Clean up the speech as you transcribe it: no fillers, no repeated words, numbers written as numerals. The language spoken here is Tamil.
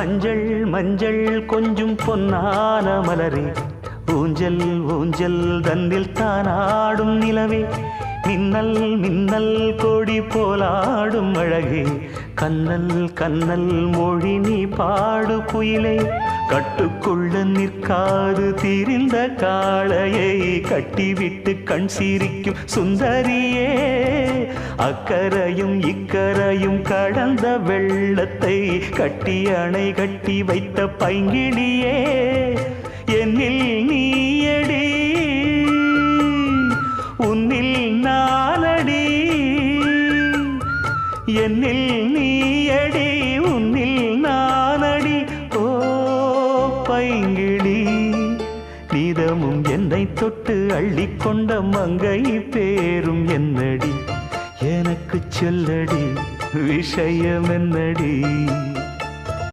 மஞ்சள் மஞ்சள் கொஞ்சம் பொன்னான மலரே, ஊஞ்சல் ஊஞ்சல் தன்னில் தானாடும் நிலவே, மின்னல் மின்னல் கொடி போலாடும் அழகே, கண்ணல் கண்ணல் மொழி நீ பாடு குயிலே, கட்டுக்குள்ள நிற்காது திரிந்த காளையை கட்டிவிட்டு கண் சிரிக்கும் சுந்தரியே, அக்கரையும் இக்கரையும் கடந்த வெள்ளத்தை கட்டி அணை கட்டி வைத்த பைங்கிளியே, என்னில் நீயடி உன்னில் நானடி, என்னில் நீயடி உன்னில் நானடி. ஓ பைங்கிளி, நீதமும் என்னை தொட்டு அள்ளிக்கொண்ட மங்கை பேரும் என்னடி, எனக்கு சொல்லடி விஷயம் என்னடி.